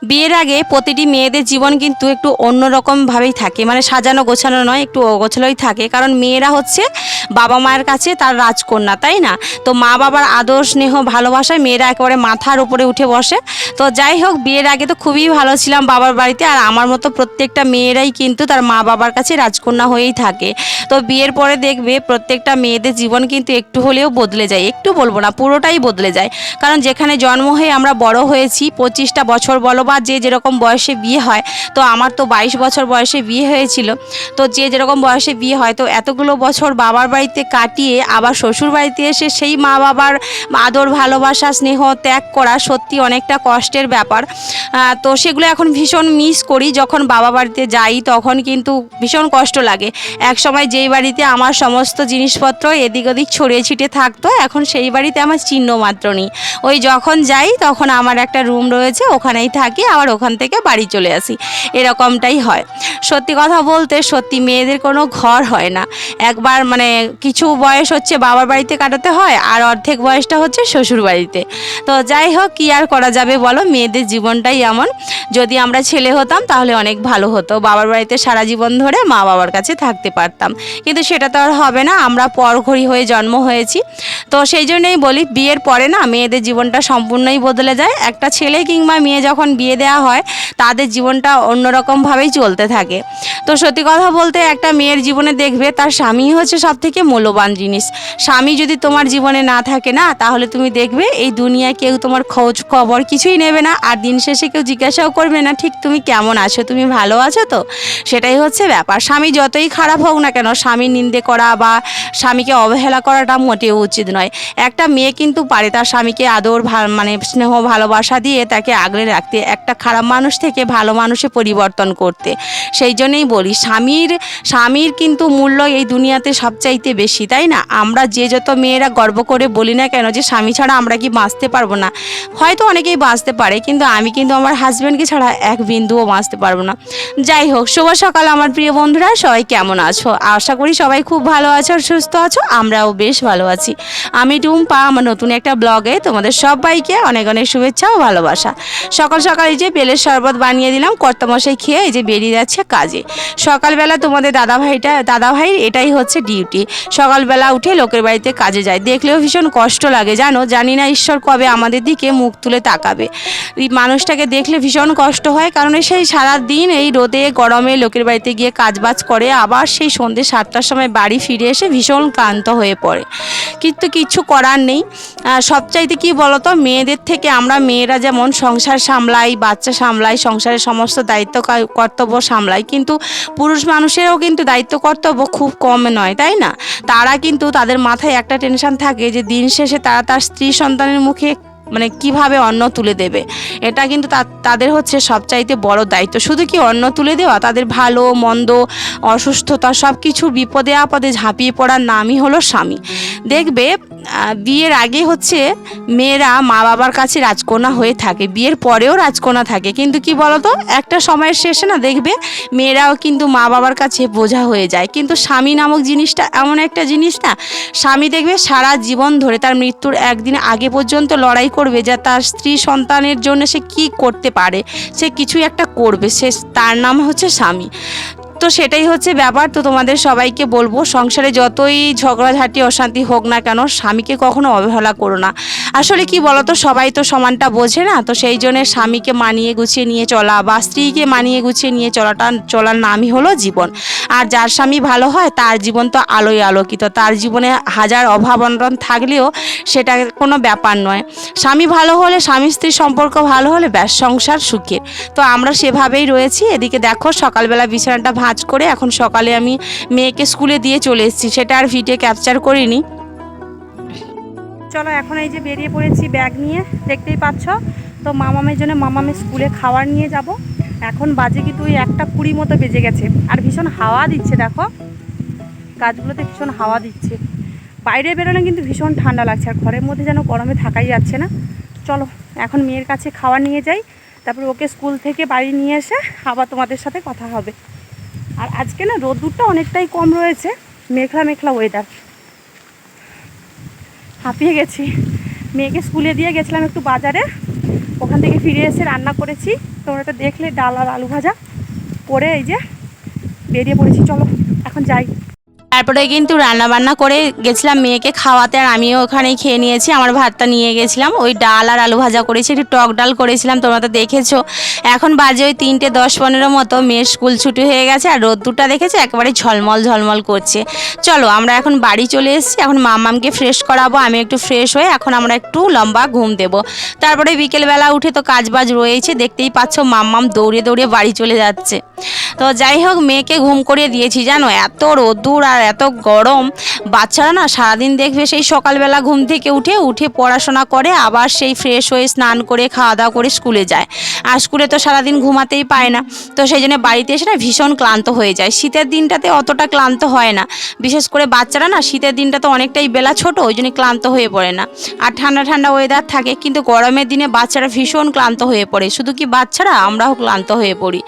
বিয়ের আগে প্রতিটি মেয়েদের জীবন কিন্তু একটু অন্যরকমভাবেই থাকে, মানে সাজানো গোছানো নয়, একটু অগোছালোই থাকে। কারণ মেয়েরা হচ্ছে বাবা মায়ের কাছে তার রাজকন্যা, তাই না? তো মা বাবার আদর স্নেহ ভালোবাসায় মেয়েরা একেবারে মাথার উপরে উঠে বসে। তো যাই হোক, বিয়ের আগে তো খুবই ভালো ছিলাম বাবার বাড়িতে, আর আমার মতো প্রত্যেকটা মেয়েরাই কিন্তু তার মা বাবার কাছে রাজকন্যা হয়েই থাকে। তো বিয়ের পরে দেখবে প্রত্যেকটা মেয়েদের জীবন কিন্তু একটু হলেও বদলে যায়, একটু বলবো না, পুরোটাই বদলে যায়। কারণ যেখানে জন্ম হয়ে আমরা বড় হয়েছি, 25টা বছর বলো বা যে যেরকম বয়সে বিয়ে হয়, তো আমার তো 22 বছর বয়সে বিয়ে হয়েছিল। তো যে যেরকম বয়সে বিয়ে হয়, তো এতগুলো বছর বাবার বাড়িতে কাটিয়ে আবার শ্বশুর বাড়িতে এসে সেই মা বাবার আদর ভালোবাসা স্নেহ ত্যাগ করা সত্যি অনেকটা কষ্টের ব্যাপার। তো সেগুলো এখন ভীষণ মিস করি। যখন বাবা বাড়িতে যাই তখন কিন্তু ভীষণ কষ্ট লাগে। এক সময় যেই বাড়িতে আমার সমস্ত জিনিসপত্র এদিক ওদিক ছড়িয়ে ছিটিয়ে থাকতো, এখন সেই বাড়িতে আমার চিহ্ন মাত্র নেই। ওই যখন যাই তখন আমার একটা রুম রয়েছে, ওখানেই থাকি, আবার ওখান থেকে বাড়ি চলে আসি, এরকমটাই হয়। সত্যি কথা বলতে সত্যি মেয়েদের কোনো ঘর হয় না। একবার মানে কিছু বয়স হচ্ছে বাবার বাড়িতে কাটাতে হয়, আর অর্ধেক বয়সটা হচ্ছে শ্বশুর বাড়িতে। তো যাই হোক, কী আর করা যাবে বলো, মেয়েদের জীবনটাই এমন। যদি আমরা ছেলে হতাম তাহলে অনেক ভালো হতো, বাবার বাড়িতে সারা জীবন ধরে মা বাবার কাছে থাকতে পারতাম। কিন্তু সেটা তো আর হবে না, আমরা পরঘড়ি হয়ে জন্ম হয়েছি। তো সেই জন্যই বলি, বিয়ের পরে না মেয়েদের জীবনটা সম্পূর্ণই বদলে যায়। একটা ছেলে কিংবা মেয়ে যখন বিয়ে দেওয়া হয়, তাদের জীবনটা অন্যরকমভাবেই চলতে থাকে। তো সত্যি কথা বলতে একটা মেয়ের জীবনে দেখবে তার স্বামী হচ্ছে সবথেকে মূল্যবান জিনিস। স্বামী যদি তোমার জীবনে না থাকে না, তাহলে তুমি দেখবে এই দুনিয়ায় কেউ তোমার খোঁজ খবর কিছুই নেবে না, আর দিন শেষে কেউ জিজ্ঞাসাও করবে না ঠিক তুমি কেমন আছো, তুমি ভালো আছো তো। সেটাই হচ্ছে ব্যাপার। স্বামী যতই খারাপ হোক না কেন, স্বামীর নিন্দে করা বা স্বামীকে অবহেলা করাটা মোটেও উচিত নয়। একটা মেয়ে কিন্তু পারে তার স্বামীকে আদর মানে স্নেহ ভালোবাসা দিয়ে তাকে আগলে রাখতে, একটা খারাপ মানুষ থেকে ভালো মানুষে পরিবর্তন করতে। সেই জন্যই বলি, স্বামীর কিন্তু মূল্য এই দুনিয়াতে সবচাইতে বেশি, তাই না? আমরা যে যত মেয়েরা গর্ব করে বলি না কেন যে স্বামী ছাড়া আমরা কি বাঁচতে পারবো না, হয়তো অনেকেই বাঁচতে পারে, কিন্তু আমি কিন্তু আমার হাজব্যান্ডকে ছাড়া এক বিন্দুও বাঁচতে পারবো না। যাই হোক, শুভ সকাল আমার প্রিয় বন্ধুরা, সবাই কেমন আছো? আশা করি সবাই খুব ভালো আছো আর সুস্থ আছো, আমরাও বেশ ভালো আছি। আমি টুম্পা, আমার নতুন একটা ব্লগে তোমাদের সবাইকে অনেক অনেক শুভেচ্ছা ও ভালোবাসা। সকাল সকাল এই যে বেলের শরবত বানিয়ে দিলাম, কর্তামশাই খেয়ে এই যে বেরিয়ে যাচ্ছে কাজে। সকালবেলা তোমাদের দাদাভাইয়ের এটাই হচ্ছে ডিউটি, সকালবেলা উঠে লোকের বাড়িতে কাজে যায়। দেখলেও ভীষণ কষ্ট লাগে জানো, জানি না ঈশ্বর কবে আমাদের দিকে মুখ তুলে তাকাবে। এই মানুষটাকে দেখলে ভীষণ কষ্ট হয়, কারণ সেই সারাদিন এই রোদে গরমে লোকের বাড়িতে গিয়ে কাজবাজ করে আবার সেই সন্ধ্যে 7টার সময় বাড়ি ফিরে এসে ভীষণ ক্লান্ত হয়ে পড়ে। কিন্তু কিছু করার নেই। সবচাইতে কি বলতো, মেয়েদের থেকে আমরা মেয়েরা যেমন সংসার সামলাই, বাচ্চা সামলাই, সংসারের সমস্ত দায়িত্ব কর্তব্য সামলাই, কিন্তু পুরুষ মানুষেরও কিন্তু দায়িত্ব কর্তব্য খুব কম নয়, তাই না? তারা কিন্তু তাদের মাথায় একটা টেনশন থাকে যে দিন শেষে তারা তার স্ত্রী সন্তানের মুখে মানে কিভাবে অন্ন তুলে দেবে। এটা কিন্তু তাদের হচ্ছে সবচাইতে বড় দায়িত্ব। শুধু কি অন্ন তুলে দেওয়া, তাদের ভালো মন্দ অসুস্থতা সব কিছু বিপদে আপদে ঝাঁপিয়ে পড়ার নামই হলো স্বামী। দেখবে বিয়ের আগে হচ্ছে মেয়েরা মা বাবার কাছে রাজকন্যা হয়ে থাকে, বিয়ের পরেও রাজকন্যা থাকে, কিন্তু কি বলতো একটা সময়ের শেষে না দেখবে মেয়েরাও কিন্তু মা বাবার কাছে বোঝা হয়ে যায়। কিন্তু স্বামী নামক জিনিসটা এমন একটা জিনিস না, স্বামী দেখবে সারা জীবন ধরে তার মৃত্যুর একদিন আগে পর্যন্ত লড়াই করবে যে তার স্ত্রী সন্তানের জন্য সে কি করতে পারে, সে কিছুই একটা করবে, সে তার নাম হচ্ছে স্বামী। তো সেটাই হচ্ছে ব্যাপার। তো তোমাদের সবাইকে বলবো, সংসারে যতই ঝগড়াঝাটি অশান্তি হোক না কেন, স্বামীকে কখনো অবহেলা করো না। আসলে কি বলতো, সবাই তো সমানটা বোঝে না, তো সেই জন্য স্বামীকে মানিয়ে গুছিয়ে নিয়ে চলা বা স্ত্রীকে মানিয়ে গুছিয়ে নিয়ে চলার নামই হলো জীবন। আর যার স্বামী ভালো হয় তার জীবন তো আলোয় আলোকিত, তার জীবনে হাজার অভাব অনটন থাকলেও সেটা কোনো ব্যাপার নয়। স্বামী ভালো হলে, স্বামী স্ত্রীর সম্পর্ক ভালো হলে ব্যাস সংসার সুখের। তো আমরা সেভাবেই রয়েছি। এদিকে দেখো সকালবেলা বিছানাটা ভাঁজ করে এখন সকালে আমি মেয়েকে স্কুলে দিয়ে চলে এসেছি, সেটা আর ভিডিও ক্যাপচার করিনি। চলো এখন এই যে বেরিয়ে পড়েছি ব্যাগ নিয়ে, দেখতেই পাচ্ছ। তো মামামের জন্য মামামের স্কুলে খাবার নিয়ে যাব। এখন বাজে কিন্তু ওই 1:20 মতো বেজে গেছে, আর ভীষণ হাওয়া দিচ্ছে, দেখো গাছগুলোতে ভীষণ হাওয়া দিচ্ছে। বাইরে বেরোলে কিন্তু ভীষণ ঠান্ডা লাগছে, আর ঘরের মধ্যে যেন গরমে থাকাই যাচ্ছে না। চলো এখন মেয়ের কাছে খাবার নিয়ে যাই, তারপর ওকে স্কুল থেকে বাড়ি নিয়ে এসে আবার তোমাদের সাথে কথা হবে। আর আজকে না রোদ্দুরটা অনেকটাই কম রয়েছে, মেঘলা মেঘলা ওয়েদার। হাঁপিয়ে গেছি। মেয়েকে স্কুলে দিয়ে গেছিলাম একটু বাজারে, ওখান থেকে ফিরে এসে রান্না করেছি, তোমরা তো দেখলে ডাল আর আলু ভাজা করে এই যে বেরিয়ে পড়েছি। চলো এখন যাই। তারপরে কিন্তু রান্না বান্না করে গেছিলাম মেয়েকে খাওয়াতে, আর আমিও ওখানেই খেয়ে নিয়েছি। আমার ভাতটা নিয়ে গেছিলাম, ওই ডাল আর আলু ভাজা করেছি, একটু টক ডাল করেছিলাম, তোমরা তো দেখেছো। এখন বাজে ওই 3:10-15 মতো, মেয়ের স্কুল ছুটি হয়ে গেছে, আর রোদ্দুরটা দেখেছো একেবারে ঝলমল ঝলমল করছে। চলো আমরা এখন বাড়ি চলে এসেছি, এখন মাম্মামকে ফ্রেশ করাবো, আমি একটু ফ্রেশ হয়ে এখন আমরা একটু লম্বা ঘুম দেবো। তারপরে বিকেলবেলা উঠে তো কাজবাজ রয়েছে, দেখতেই পাচ্ছ মাম্মাম দৌড়ে দৌড়ে বাড়ি চলে যাচ্ছে। তো যাই হোক, মেয়েকে ঘুম করিয়ে দিয়েছি। জানো এত রোদ্দুর আর এত গরম, বাচ্চারা না সারাদিন দেখবে সেই সকালবেলা ঘুম থেকে উঠে পড়াশোনা করে, আবার সেই ফ্রেশ হয়ে স্নান করে খাওয়া দাওয়া করে স্কুলে যায়, আর স্কুলে তো সারাদিন ঘুমাতেই পায় না। তো সেই জন্য বাড়িতে এসে না ভীষণ ক্লান্ত হয়ে যায়। শীতের দিনটাতে অতটা ক্লান্ত হয় না, বিশেষ করে বাচ্চারা না শীতের দিনটা তো অনেকটাই বেলা ছোট, ওই জন্য ক্লান্ত হয়ে পড়ে না, আর ঠান্ডা ঠান্ডা ওয়েদার থাকে। কিন্তু গরমের দিনে বাচ্চারা ভীষণ ক্লান্ত হয়ে পড়ে, শুধু কি বাচ্চারা, আমরাও ক্লান্ত হয়ে পড়ি।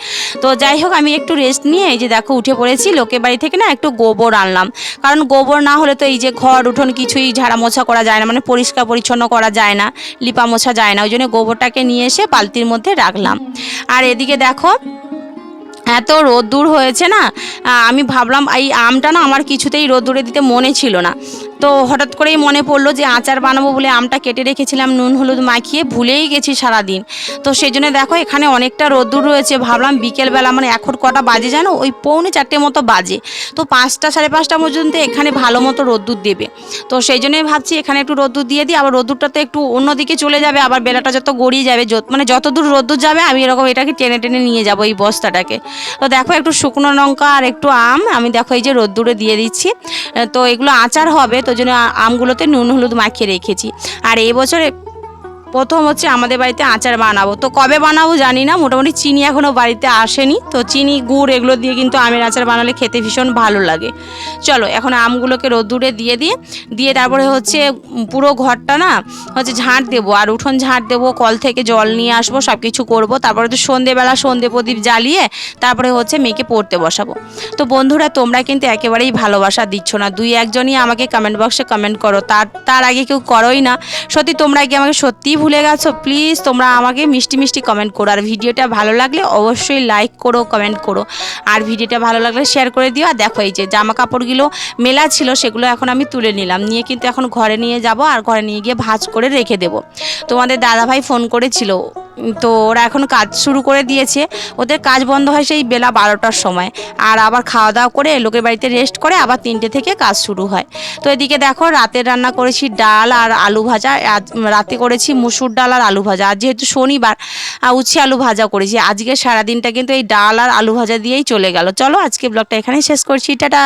তো যাই হোক, আমি একটু রেস্ট নিয়ে এই যে দেখো উঠে পড়েছি। লোকের বাড়ি থেকে না একটু গোবর আনলাম, কারণ গোবর না হলে তো এই যে ঘর উঠোন কিছুই ঝাড়া মোছা করা যায় না, মানে পরিষ্কার পরিচ্ছন্ন করা যায় না, লিপা মোছা যায় না। ওই জন্য গোবরটাকে নিয়ে এসে বালতির মধ্যে রাখলাম। আর এদিকে দেখো এত রোদ্দুর হয়েছে না, আমি ভাবলাম এই আমটা না আমার কিছুতেই রোদ্দুরে দিতে মনে ছিল না। তো হঠাৎ করেই মনে পড়লো যে আচার বানাবো বলে আমটা কেটে রেখেছিলাম নুন হলুদ মাখিয়ে, ভুলেই গেছি সারাদিন। তো সেই জন্য দেখো এখানে অনেকটা রোদ্দুর রয়েছে। ভাবলাম বিকেলবেলা, মানে এখন কটা বাজে জানো, ওই 3:45 মতো বাজে, তো 5টা 5:30 পর্যন্ত এখানে ভালো মতো রোদ্দুর দেবে। তো সেই জন্যই ভাবছি এখানে একটু রোদ্দুর দিয়ে দিই, আবার রোদ্দুরটা তো একটু অন্যদিকে চলে যাবে, আবার বেলাটা যত গড়িয়ে যাবে, মানে যতদূর রোদ্দুর যাবে আমি এরকম এটাকে টেনে টেনে নিয়ে যাবো এই বস্তাটাকে। তো দেখো একটু শুকনো লঙ্কা আর একটু আম আমি দেখো এই যে রোদ্দুরে দিয়ে দিচ্ছি। তো এগুলো আচার হবে, তো জন্য আমগুলোতে নুন হলুদ মাখিয়ে রেখেছি। আর এই বছরে প্রথম হচ্ছে আমাদের বাড়িতে আচার বানাবো, তো কবে বানাবো জানি না। মোটামুটি চিনি এখনও বাড়িতে আসেনি, তো চিনি গুড় এগুলো দিয়ে কিন্তু আমের আচার বানালে খেতে ভীষণ ভালো লাগে। চলো এখন আমগুলোকে রোদ্দুরে দিয়ে তারপরে হচ্ছে পুরো ঘরটা না হচ্ছে ঝাঁট দেবো, আর উঠোন ঝাঁট দেবো, কল থেকে জল নিয়ে আসবো, সব কিছু করবো। তারপরে তো সন্ধেবেলা সন্ধে প্রদীপ জ্বালিয়ে তারপরে হচ্ছে মেয়েকে পড়তে বসাবো। তো বন্ধুরা তোমরা কিন্তু একেবারেই ভালোবাসা দিচ্ছ না, 2-1জনই আমাকে কমেন্ট বক্সে কমেন্ট করো, তার আগে কেউ করোই না। সত্যি তোমরা কি আমাকে সত্যিই ভুলে গেছো? প্লিজ তোমরা আমাকে মিষ্টি মিষ্টি কমেন্ট করো, আর ভিডিওটা ভালো লাগলে অবশ্যই লাইক করো, কমেন্ট করো, আর ভিডিওটা ভালো লাগলে শেয়ার করে দিও। আর দেখো এই যে জামা কাপড়গুলো মেলা ছিল, সেগুলো এখন আমি তুলে নিলাম, নিয়ে কিন্তু এখন ঘরে নিয়ে যাব, আর ঘরে নিয়ে গিয়ে ভাঁজ করে রেখে দেবো। তোমাদের দাদাভাই ফোন করেছিল, তো ওরা এখন কাজ শুরু করে দিয়েছে। ওদের কাজ বন্ধ হয় সেই বেলা 12টার সময়, আর আবার খাওয়া দাওয়া করে লোকের বাড়িতে রেস্ট করে আবার 3টে থেকে কাজ শুরু হয়। তো এদিকে দেখো রাতের রান্না করেছি ডাল আর আলু ভাজা, রাতে করেছি মুসুর ডাল আর আলু ভাজা, আর যেহেতু শনিবার উচ্ছে আলু ভাজা করেছি। আজকে সারাদিনটা কিন্তু এই ডাল আর আলু ভাজা দিয়েই চলে গেল। চলো আজকে ব্লগটা এখানেই শেষ করছি, টাটা।